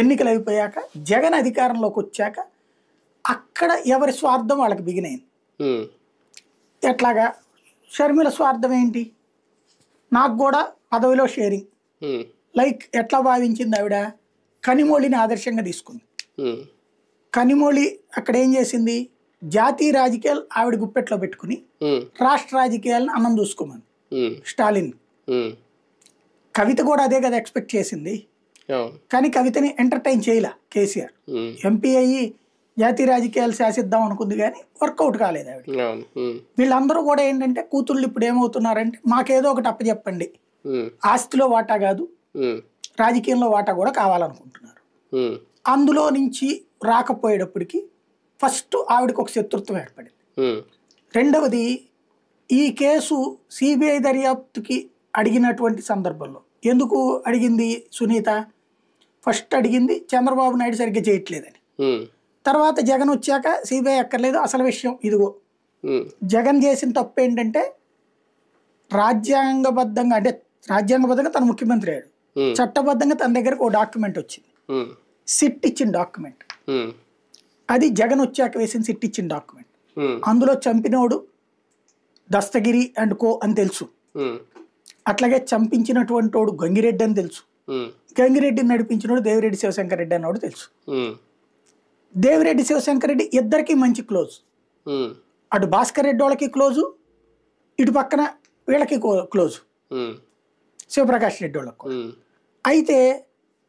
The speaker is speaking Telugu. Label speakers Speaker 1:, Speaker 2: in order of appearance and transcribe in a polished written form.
Speaker 1: ఎన్నికలు అయిపోయాక జగన్ అధికారంలోకి వచ్చాక అక్కడ ఎవరి స్వార్థం వాళ్ళకి బిగినైంది. ఎట్లాగా షర్మిల స్వార్థం ఏంటి, నాకు కూడా పదవిలో షేరింగ్, లైక్ ఎట్లా భావించింది ఆవిడ, కనిమొళిని ఆదర్శంగా తీసుకుంది. కనిమొళి అక్కడ ఏం చేసింది, జాతీయ రాజకీయాలు ఆవిడ గుప్పెట్లో పెట్టుకుని రాష్ట్ర రాజకీయాలను అన్నం చూసుకోమని స్టాలిన్. కవిత కూడా అదే కదా ఎక్స్పెక్ట్ చేసింది, కానీ కవితని ఎంటర్టైన్ చేయలే కేసీఆర్. ఎంపీ అయ్యి జాతీయ రాజకీయాలు శాసిద్దాం అనుకుంది కానీ వర్కౌట్ కాలేదు ఆవిడ. వీళ్ళందరూ కూడా ఏంటంటే కూతుళ్ళు ఇప్పుడు ఏమవుతున్నారంటే మాకేదో ఒకటి అప్పచెప్పండి, ఆస్తిలో వాటా కాదు రాజకీయంలో వాటా కూడా కావాలనుకుంటున్నారు. అందులో నుంచి రాకపోయేటప్పటికి ఫస్ట్ ఆవిడకి ఒక శత్రుత్వం ఏర్పడింది. రెండవది, ఈ కేసు సిబిఐ దర్యాప్తుకి అడిగినటువంటి సందర్భంలో ఎందుకు అడిగింది సునీత, ఫస్ట్ అడిగింది చంద్రబాబు నాయుడు సరిగ్గా చేయట్లేదని. తర్వాత జగన్ వచ్చాక సిబిఐ అక్కర్లేదు, అసలు విషయం ఇదిగో జగన్ చేసిన తప్పు ఏంటంటే రాజ్యాంగబద్ధంగా, అంటే రాజ్యాంగబద్ధంగా తన ముఖ్యమంత్రి అయ్యాడు, చట్టబద్ధంగా తన దగ్గరకు ఒక డాక్యుమెంట్ వచ్చింది, సిట్ ఇచ్చిన డాక్యుమెంట్. అది జగన్ వచ్చాక వేసిన సిట్ ఇచ్చిన డాక్యుమెంట్. అందులో చంపినోడు దస్తగిరి అండ్ కో అని తెలుసు, అట్లాగే చంపించినటువంటి వాడు గంగిరెడ్డి అని తెలుసు, గంగిరెడ్డిని నడిపించినోడు దేవిరెడ్డి శివశంకర్ రెడ్డి అన్నవాడు తెలుసు. దేవిరెడ్డి శివశంకర్ రెడ్డి ఇద్దరికి మంచి క్లోజ్, అటు భాస్కర్ రెడ్డి వాళ్ళకి క్లోజు, ఇటు పక్కన వీళ్ళకి క్లోజు శివప్రకాష్ రెడ్డి వాళ్ళకు. అయితే